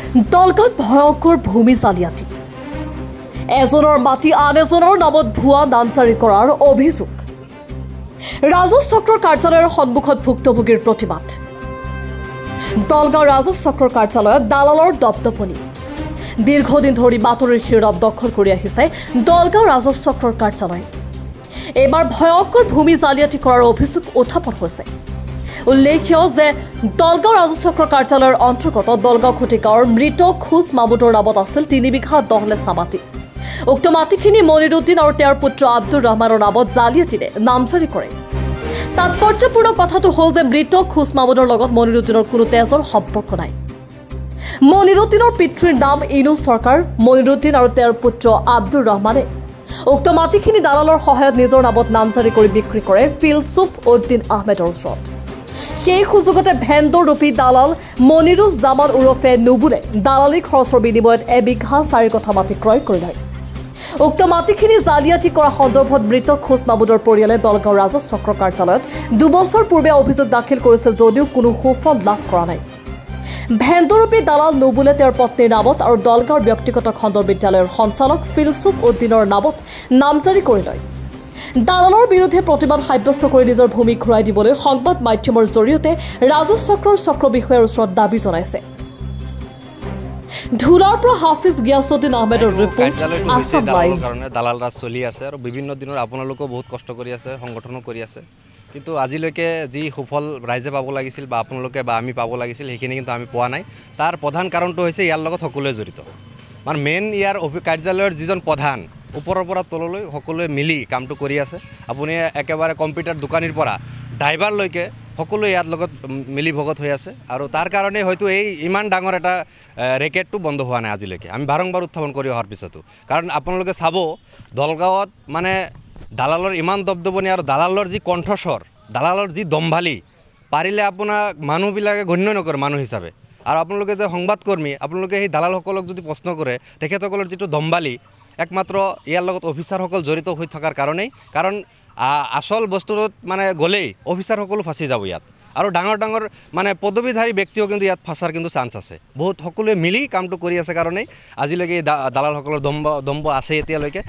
দলগাঁৱত ভয়ংকৰ ভূমি জালিয়াতি এজনৰ মাটি আন এজনৰ নামত ভুৱা নামজাৰি কৰাৰ অভিযোগ ৰাজহ চক্ৰৰ কাৰ্যালয়ৰ সন্মুখত ভুক্তভোগীৰ প্ৰতিবাদ দলগাঁও ৰাজহ চক্ৰৰ কাৰ্যালয়ত দালালৰ দপদপনি দীৰ্ঘদিন ধৰি বাতৰিৰ শিৰোনাম দখল কৰি আহিছে দলগাঁও ৰাজহ চক্ৰৰ কাৰ্যালয় এইবাৰ ভয়ংকৰ ভূমি জালিয়াতি কৰাৰ অভিযোগ উত্থাপন হৈছে উল্লেখ্য যে দলগাঁও ৰাজহ চক্ৰৰ কাৰ্যালয়ৰ অন্তৰ্গত দলগাঁও খুটি গাঁৱৰ মৃত খোজ মামুদৰ নামত আছিল 3 বিঘা 10 লেচা মাটি উক্ত মাটিখিনি মনিৰুদ্দিন আৰু তেওঁৰ পুত্ৰ আব্দুৰ ৰহমানৰ নামত জালিয়াতিৰে নামজাৰি কৰে তাৎপৰ্যপূৰ্ণ কথাটো হ'ল যে মৃত খোজ মামুদৰ লগত মনিৰুদ্দিনৰ কোনো তেজৰ সম্পৰ্ক নাই মনিৰুদ্দিনৰ পিতৃৰ নাম ইনু চৰকাৰ মনিৰুদ্দিন আৰু তেওঁৰ পুত্ৰ আব্দুৰ ৰহমানে উক্ত মাটিখিনি দালালৰ সহায়ত নিজৰ নামত নামজাৰি কৰি বিক্ৰী কৰে ফিলছুফ উদ্দিন আহমেদৰ ওচৰত সেই সুযোগতে ভেন্দৰ ৰূপী দালাল মনিৰুজ জামান উৰফে নুবুলে দালালী খৰচৰ বিনিময়ত 1 বিঘা 4 কঠা মাটি ক্ৰয় কৰি লয় উক্ত মাটিখিনি জালিয়াতি কৰা সন্দৰ্ভত মৃত খোজ মামুদৰ পৰিয়ালে দলগাঁও ৰাজহ চক্ৰ কাৰ্যালয়ত 2 বছৰ পূৰ্বে অভিযোগ দাখিল কৰিছিল যদিও কোনো সুফল লাভ কৰা নাই ভেন্দৰূপী দালাল নুবুলে তেওঁৰ পত্নীৰ নামত আৰু দলগাঁৱৰ ব্যক্তিগত খণ্ডৰ বিদ্যালয়ৰ সঞ্চালক ফিলছুফ উদ্দিনৰ নামত নামজাৰি কৰি লয় দালালৰ বিৰুদ্ধে প্ৰতিবাদ সাব্যস্ত কৰি নিজৰ ভূমি ঘূৰাই দিবলৈ সংবাদ মাধ্যমৰ জৰিয়তে ৰাজহ চক্ৰৰ চক্ৰ বিষয়াৰ ওচৰত দাবী জনাইছে ধুলাৰ পৰা হাফিজ গিয়াছুদ্দিন আহমেদৰ ৰিপৰ্ট আসাম লাইভ কাৰণে দালাল ৰাজ চলি আছে আৰু বিভিন্ন দিনৰ আপোনালোকেও বহুত কষ্ট কৰি আছে সংগঠনো কৰি আছে কিন্তু আজিলৈকে যি সুফল ৰাইজে পাব লাগিছিল বা আপোনালোকে বা আমি পাব লাগিছিল সেইখিনি কিন্তু আমি পোৱা নাই তাৰ প্ৰধান কাৰণটো হৈছে ইয়াৰ লগত সকলোৱে জড়িত মানে মেইন ইয়াৰ কাৰ্যালয়ৰ যিজন প্ৰধান ওপৰৰ পৰা তললৈ সকলোৱে মিলি কামটো কৰি আছে আপুনি একেবাৰে কম্পিউটাৰ দোকানীৰ পৰা ড্ৰাইভাৰলৈকে সকলোৱে ইয়াৰ লগত মিলি ভগত হৈ আছে আৰু তাৰ কাৰণে হয়তো এই ইমান ডাঙৰ এটা ৰেকেটটো বন্ধ হোৱা নাই আজিলৈকে আমি বাৰংবাৰ উত্থাপন কৰি অহাৰ পিছতো কাৰণ আপোনালোকে চাব দলগাঁৱত মানে দালালৰ ইমান দবদবনি আৰু দালালৰ যি কণ্ঠস্বৰ দালালৰ যি দম্ভালি পাৰিলে আপোনাক মানুহবিলাকে গণ্য নকৰে মানুহ হিচাপে আৰু আপোনালোকে যে সংবাদকৰ্মী আপোনালোকে সেই দালালসকলক যদি প্ৰশ্ন কৰে তেখেতসকলৰ যিটো দম্ভালি একমাত্ৰ ইয়াৰ লগত অফিচাৰসকল জড়িত হৈ থকাৰ কাৰণেই কাৰণ আসল বস্তুটোত মানে গ'লেই অফিচাৰসকলো ফাঁচি যাব ইয়াত আৰু ডাঙৰ ডাঙৰ মানে পদবীধাৰী ব্যক্তিও কিন্তু ইয়াত ফাঁচাৰ কিন্তু চান্স আছে বহুত সকলোৱে মিলি কামটো কৰি আছে কাৰণেই আজিলৈকে দালালসকলৰ দম্ব আছে এতিয়ালৈকে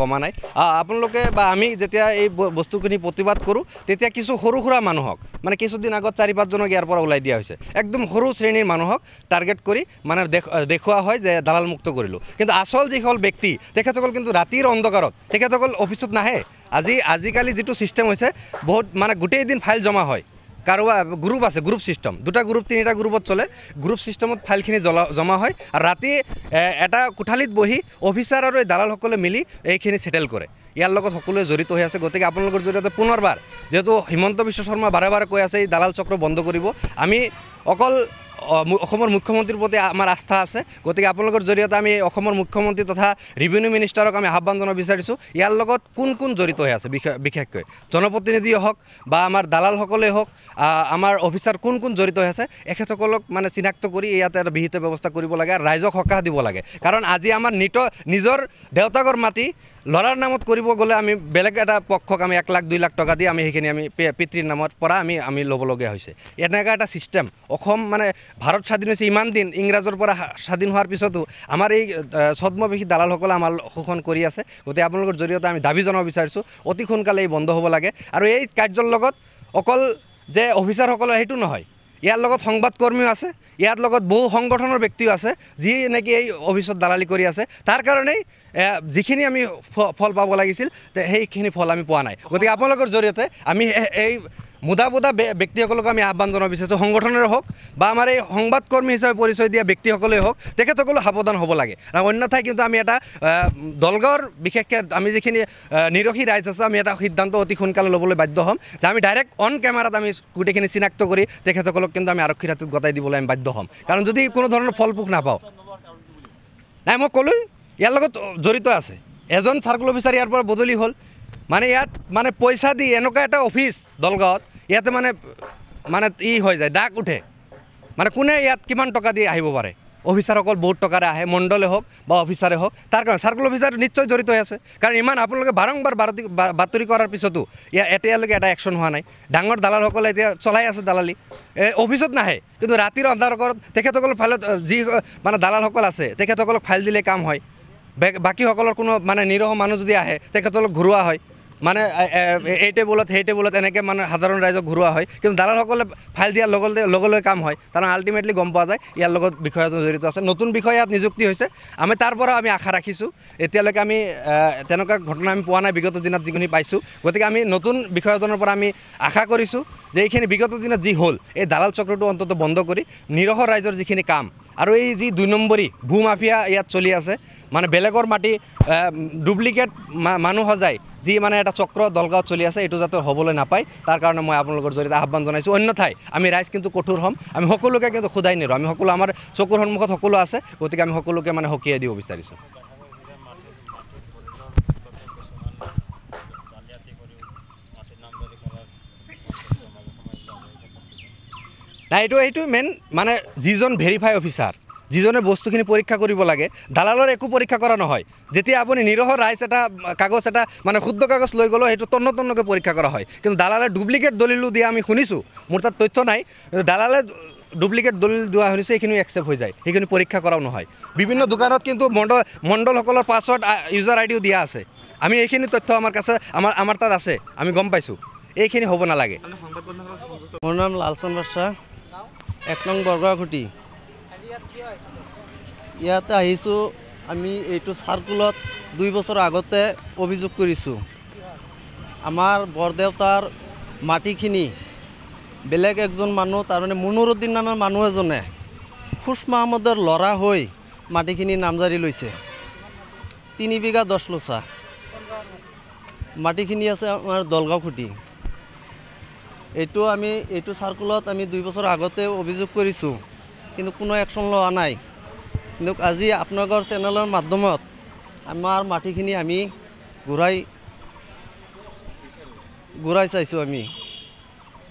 কমা নাই আপোনালোকে বা আমি যেতিয়া এই বস্তুখিনি প্ৰতিবাদ কৰোঁ তেতিয়া কিছু সৰু সুৰা মানুহক মানে কিছুদিন আগত 4-5জনক ইয়াৰ পৰা ওলাই দিয়া হৈছে একদম সৰু শ্ৰেণীৰ মানুহক টাৰ্গেট কৰি মানে দেখুওৱা হয় যে দালাল মুক্ত কৰিলোঁ কিন্তু আচল যিসকল ব্যক্তি তেখেতসকল কিন্তু ৰাতিৰ অন্ধকাৰত তেখেতসকল অফিচত নাহে আজিকালি যিটো ছিষ্টেম হৈছে বহুত মানে গোটেই দিন ফাইল জমা হয় কাৰোবাৰ গ্ৰুপ আছে গ্ৰুপ ছিষ্টেম 2টা গ্ৰুপ 3টা গ্ৰুপত চলে গ্ৰুপ ছিষ্টেমত ফাইলখিনি জমা হয় আৰু ৰাতি এটা কোঠালিত বহি অফিচাৰ আৰু এই দালালসকলে মিলি এইখিনি সেটেল কৰে ইয়াৰ লগত সকলোৱে জড়িত হৈ আছে গতিকে আপোনালোকৰ জৰিয়তে পুনৰবাৰ যেহেতু হিমন্ত বিশ্ব শৰ্মা বাৰে বাৰে কৈ আছে এই দালাল চক্ৰ বন্ধ কৰিব আমি অকল অসমৰ মুখ্যমন্ত্ৰীৰ প্ৰতি আমাৰ আস্থা আছে গতিকে আপোনালোকৰ জৰিয়তে আমি অসমৰ মুখ্যমন্ত্ৰী তথা ৰিভিনিউ মিনিষ্টাৰক আমি আহ্বান জনাব বিচাৰিছোঁ ইয়াৰ লগত কোন জড়িত হৈ আছে বিশেষকৈ জনপ্ৰতিনিধিয়ে হওক বা আমাৰ দালালসকলেই হওক আমাৰ অফিচাৰ কোন জড়িত হৈ আছে এখেতসকলক মানে চিনাক্ত কৰি ইয়াতে এটা বিহিত ব্যৱস্থা কৰিব লাগে আৰু ৰাইজক সকাহ দিব লাগে কাৰণ আজি আমাৰ নিজৰ দেউতাকৰ মাটি ল'ৰাৰ নামত কৰিব গ'লে আমি বেলেগ এটা পক্ষক আমি 1 লাখ 2 লাখ টকা দি আমি সেইখিনি আমি পিতৃৰ নামত পৰা আমি ল'বলগীয়া হৈছে এনেকুৱা এটা ছিষ্টেম অসম মানে ভাৰত স্বাধীন হৈছে ইমান দিন ইংৰাজৰ পৰা স্বাধীন হোৱাৰ পিছতো আমাৰ এই ছদ্মবেশী দালালসকলে আমাৰ শোষণ কৰি আছে গতিকে আপোনালোকৰ জৰিয়তে আমি দাবী জনাব বিচাৰিছোঁ অতি সোনকালে এই বন্ধ হ'ব লাগে আৰু এই কাৰ্যৰ লগত অকল যে অফিচাৰসকলে সেইটো নহয় ইয়াৰ লগত সংবাদকৰ্মীও আছে ইয়াৰ লগত বহু সংগঠনৰ ব্যক্তিও আছে যি নেকি এই অফিচত দালালি কৰি আছে তাৰ কাৰণেই যিখিনি আমি ফল পাব লাগিছিল সেইখিনি ফল আমি পোৱা নাই গতিকে আপোনালোকৰ জৰিয়তে আমি এই মুদা ব্যক্তিসকলক আমি আহ্বান জনাব বিচাৰিছোঁ সংগঠনেৰে হওক বা আমাৰ এই সংবাদকৰ্মী হিচাপে পৰিচয় দিয়া ব্যক্তিসকলেই হওক তেখেতসকলো সাৱধান হ'ব লাগে আৰু অন্যথাই কিন্তু আমি এটা দলগাঁৱৰ বিশেষকৈ আমি যিখিনি নিৰক্ষী ৰাইজ আছে আমি এটা সিদ্ধান্ত অতি সোনকালে ল'বলৈ বাধ্য হ'ম যে আমি ডাইৰেক্ট অন কেমেৰাত আমি গোটেইখিনি চিনাক্ত কৰি তেখেতসকলক কিন্তু আমি আৰক্ষীৰ হাতত গতাই দিবলৈ আমি বাধ্য হ'ম কাৰণ যদি কোনো ধৰণৰ ফলপ্ৰসূ নাপাওঁ নাই মই ক'লোঁ ইয়াৰ লগত জড়িত আছে এজন চাৰ্কল অফিচাৰ ইয়াৰ পৰা বদলি হ'ল মানে ইয়াত মানে পইচা দি এনেকুৱা এটা অফিচ দলগাঁৱত ইয়াতে মানে হৈ যায় ডাক উঠে মানে কোনে ইয়াত কিমান টকা দি আহিব পাৰে অফিচাৰসকল বহুত টকাৰে আহে, মণ্ডলে হওক বা অফিচাৰে হওক, তাৰ কাৰণে চাৰ্কল অফিচাৰ নিশ্চয় জড়িত হৈ আছে। কাৰণ ইমান আপোনালোকে বাৰম্বাৰ বাতৰি কৰাৰ পিছতো এতিয়ালৈকে এটা একশ্যন হোৱা নাই। ডাঙৰ দালালসকলে এতিয়া চলাই আছে দালালি, অফিচত নাহে, কিন্তু ৰাতিৰ অন্ধাৰত তেখেতসকলৰ ফাইলত যি মানে দালালসকল আছে তেখেতসকলক ফাইল দিলে কাম হয়। বাকীসকলৰ কোনো মানে নিৰহ মানুহ যদি আহে তেখেতসকলক ঘূৰোৱা হয়, মানে এই টেবুলত সেই টেবুলত এনেকৈ মানে সাধাৰণ ৰাইজক ঘূৰোৱা হয়। কিন্তু দালালসকলে ফাইল দিয়াৰ লগে কাম হয়, কাৰণ আল্টিমেটলি গম পোৱা যায় ইয়াৰ লগত বিষয়া এজন জড়িত আছে। নতুন বিষয়া ইয়াত নিযুক্তি হৈছে, আমি তাৰ পৰা আমি আশা ৰাখিছোঁ। এতিয়ালৈকে আমি তেনেকুৱা ঘটনা আমি পোৱা নাই বিগত দিনত যিখিনি পাইছোঁ। গতিকে আমি নতুন বিষয়াজনৰ পৰা আমি আশা কৰিছোঁ যে এইখিনি বিগত দিনত যি হ'ল এই দালাল চক্ৰটো অন্তত বন্ধ কৰি নিৰহ ৰাইজৰ যিখিনি কাম আৰু এই যি 2 নম্বৰী ভূ মাফিয়া ইয়াত চলি আছে, মানে বেলেগৰ মাটি ডুপ্লিকেট মানুহ সজাই যি মানে এটা চক্ৰ দলগাঁৱত চলি আছে, এইটো যাতে হ'বলৈ নাপায় তাৰ কাৰণে মই আপোনালোকৰ জৰিয়তে আহ্বান জনাইছোঁ। অন্যথাই আমি ৰাইজ কিন্তু কঠোৰ হ'ম, আমি সকলোকে কিন্তু সোধাই নিৰোঁ। আমি সকলো আমাৰ চকুৰ সন্মুখত সকলো আছে, গতিকে আমি সকলোকে মানে সকীয়াই দিব বিচাৰিছোঁ। নাই, এইটো মেইন মানে যিজন ভেৰিফাই অফিচাৰ, যিজনে বস্তুখিনি পৰীক্ষা কৰিব লাগে, দালালৰ একো পৰীক্ষা কৰা নহয়। যেতিয়া আপুনি নিৰহ ৰাইজ এটা কাগজ এটা মানে শুদ্ধ কাগজ লৈ গ'লেও সেইটো তন্নকৈ পৰীক্ষা কৰা হয়। কিন্তু দালালে ডুপ্লিকেট দলিলো দিয়া আমি শুনিছোঁ, মোৰ তাত তথ্য নাই, দালালে ডুপ্লিকেট দলিল দিয়া শুনিছোঁ, এইখিনি একচেপ্ট হৈ যায়, সেইখিনি পৰীক্ষা কৰাও নহয়। বিভিন্ন দোকানত কিন্তু মণ্ডলসকলৰ পাছৱৰ্ড ইউজাৰ আইডিও দিয়া আছে। আমি এইখিনি তথ্য আমাৰ তাত আছে, আমি গম পাইছোঁ। এইখিনি হ'ব নালাগে। মোৰ নাম লালচন বাদশাহ, 1 নং বৰগাঁওখুটি। ইয়াতে আহিছোঁ, আমি এইটো চাৰ্কুলত 2 বছৰ আগতে অভিযোগ কৰিছোঁ। আমাৰ বৰদেউতাৰ মাটিখিনি বেলেগ একজন মানুহ, তাৰমানে মুনুৰুদ্দিন নামৰ মানুহ এজনে খুচ মাহমুদৰ ল'ৰা হৈ মাটিখিনি নামজাৰি লৈছে। 3 বিঘা 10 লোচা মাটিখিনি আছে আমাৰ দলগাঁওখুটি। এইটো চাৰ্কুলত আমি 2 বছৰ আগতে অভিযোগ কৰিছোঁ, কিন্তু কোনো একশ্যন লোৱা নাই। কিন্তু আজি আপোনালোকৰ চেনেলৰ মাধ্যমত আমাৰ মাটিখিনি আমি ঘূৰাই চাইছোঁ। আমি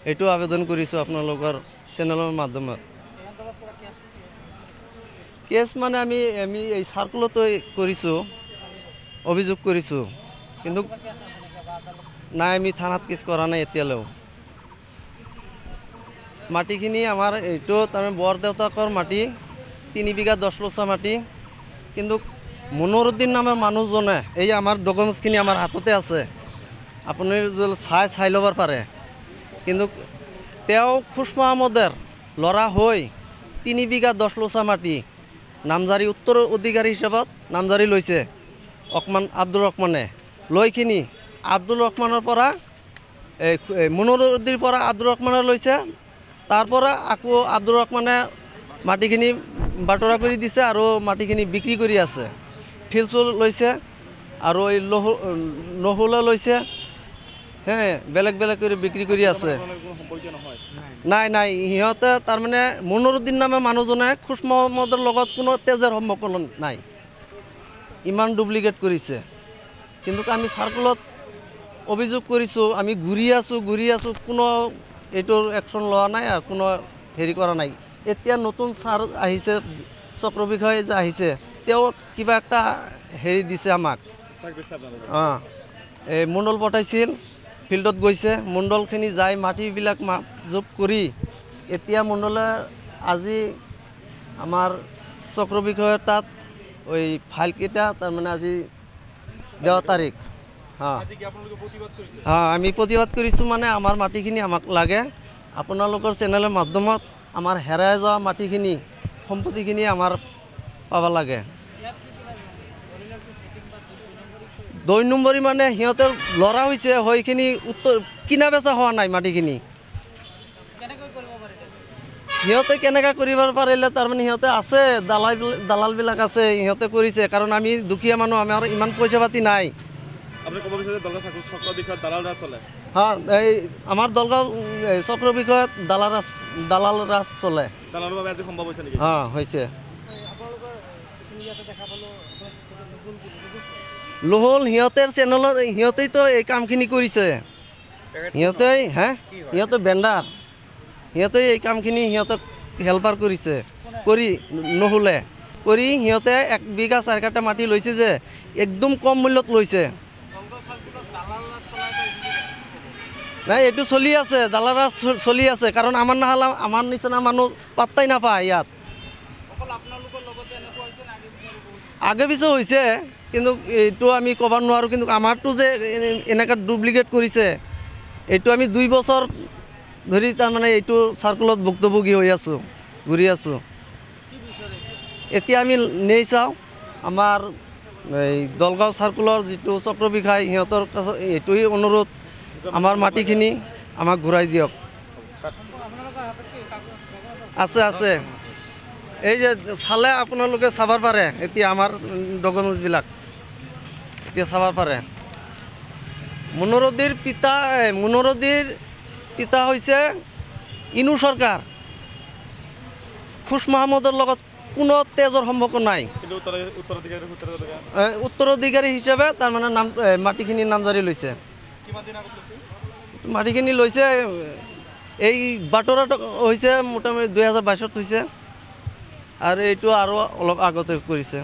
এইটো আবেদন কৰিছোঁ আপোনালোকৰ চেনেলৰ মাধ্যমত। কেছ মানে আমি এই চাৰ্কুলতো কৰিছোঁ, অভিযোগ কৰিছোঁ, কিন্তু নাই, আমি থানাত কেছ কৰা নাই এতিয়ালৈও। মাটিখিনি আমাৰ এইটো তাৰমানে বৰদেউতাকৰ মাটি, 3 বিঘা 10 লোচা মাটি। কিন্তু মুনুৰুদ্দিন নামৰ মানুহজনে, এই আমাৰ ডকুমেণ্টছখিনি আমাৰ হাততে আছে, আপুনি যদি চাই ল'ব পাৰে। কিন্তু তেওঁ খুচ মাহমুদৰ ল'ৰা হৈ 3 বিঘা 10 লোচা মাটি নামজাৰি উত্তৰ অধিকাৰী হিচাপত নামজাৰি লৈছে আব্দুল ৰহমানে। লৈখিনি আব্দুল ৰহমানৰ পৰা মুনুৰুদ্দিনৰ পৰা আব্দুল ৰহমানে লৈছে। তাৰ পৰা আকৌ আব্দুল ৰহমানে মাটিখিনি বাটৰা কৰি দিছে আৰু মাটিখিনি বিক্ৰী কৰি আছে। ফিলচুল লৈছে আৰু এই নহলে লৈছে, বেলেগ কৰি বিক্ৰী কৰি আছে। নাই, সিহঁতে তাৰমানে মুনুৰুদ্দিন নামে মানুহজনে খুচ মহম্মদৰ লগত কোনো তেজৰ সম্পৰ্ক নাই, ইমান ডুপ্লিকেট কৰিছে। কিন্তু আমি চাৰ্কুলত অভিযোগ কৰিছোঁ, আমি ঘূৰি আছোঁ, কোনো এইটোৰ একশ্যন লোৱা নাই আৰু কোনো হেৰি কৰা নাই। এতিয়া নতুন ছাৰ আহিছে, চক্ৰ বিষয়া যে আহিছে, তেওঁ কিবা একটা হেৰি দিছে আমাক। এই মণ্ডল পঠাইছিল, ফিল্ডত গৈছে, মণ্ডলখিনি যাই মাটিবিলাক যোগ কৰি এতিয়া মণ্ডলে আজি আমাৰ চক্ৰ বিষয়াৰ তাত ওই ফাইলকেইটা তাৰমানে আজি 10 তাৰিখ। আমি প্ৰতিবাদ কৰিছোঁ, মানে আমাৰ মাটিখিনি আমাক লাগে। আপোনালোকৰ চেনেলৰ মাধ্যমত আমাৰ হেৰাই যোৱা মাটিখিনি, সম্পত্তিখিনি আমাৰ পাব লাগে। 2 নম্বৰী মানে সিহঁতৰ ল'ৰা হৈছে, সেইখিনি উত্তৰ কিনা বেচা হোৱা নাই মাটিখিনি। সিহঁতে কেনেকৈ কৰিব পাৰিলে, তাৰমানে সিহঁতে আছে, দালালবিলাক আছে, সিহঁতে কৰিছে। কাৰণ আমি দুখীয়া মানুহ, আমাৰ ইমান পইচা পাতি নাই। এই আমাৰ দলগাঁও চক্ৰ বিষয়ত দালাল ৰাজ চলে। হৈছে লোহল সিহঁতৰ চেনেলত, সিহঁতেইতো এই কামখিনি কৰিছে। সিহঁতে ভেণ্ডাৰ, সিহঁতে এই কামখিনি সিহঁতক হেল্পাৰ কৰিছে। কৰি নহ'লে কৰি সিহঁতে 1 বিঘা 4 কাঠা মাটি লৈছে যে একদম কম মূল্যত লৈছে। নাই এইটো চলি আছে, দালালা চলি আছে, কাৰণ আমাৰ নাহালা আমাৰ নিচিনা মানুহ পাত্তাই নাপায় ইয়াত। আগে পিছে হৈছে, কিন্তু এইটো আমি ক'ব নোৱাৰোঁ। কিন্তু আমাৰটো যে এনেকৈ ডুপ্লিকেট কৰিছে, এইটো আমি 2 বছৰ ধৰি তাৰমানে এইটো চাৰ্কুলত ভুক্তভোগী হৈ আছোঁ, ঘূৰি আছোঁ। এতিয়া আমি নেই চাওঁ, আমাৰ এই দলগাঁও চাৰ্কুলৰ যিটো চক্ৰ বিষয় সিহঁতৰ কাছে এইটোৱেই অনুৰোধ, আমাৰ মাটিখিনি আমাক ঘূৰাই দিয়ক। আছে এই যে চালে আপোনালোকে চাব পাৰে, এতিয়া আমাৰ ডকুমেণ্টছবিলাক এতিয়া চাব পাৰে। মুনৰুদ্দিৰ পিতা হৈছে ইনু চৰকাৰ। খুশ মহম্মদৰ লগত কোনো তেজৰ সম্পৰ্ক নাই। উত্তৰাধিকাৰী হিচাপে তাৰমানে মাটিখিনি নামজাৰি লৈছে। মাটিখিনি লৈছে, এই বাটৰাটো হৈছে মোটামুটি 2022 হৈছে, আৰু এইটো আৰু অলপ আগতে কৰিছে।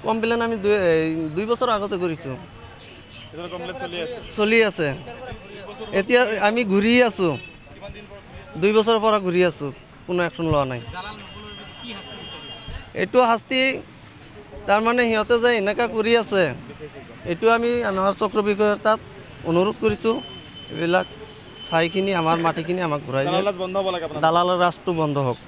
কমপ্লেইন আমি 2 বছৰ আগতে কৰিছোঁ, চলি আছে। এতিয়া আমি ঘূৰি আছোঁ, 2 বছৰৰ পৰা ঘূৰি আছোঁ, কোনো একশ্যন লোৱা নাই। এইটো শাস্তি তাৰমানে সিহঁতে যে এনেকুৱা কৰি আছে, এইটো আমি আমাৰ চক্ৰ বিষয়াৰ তাত অনুৰোধ কৰিছোঁ, এইবিলাক চাইখিনি আমাৰ মাটিখিনি আমাক ঘূৰাই দিয়ে, দালালৰ ৰাজটো বন্ধ হওক।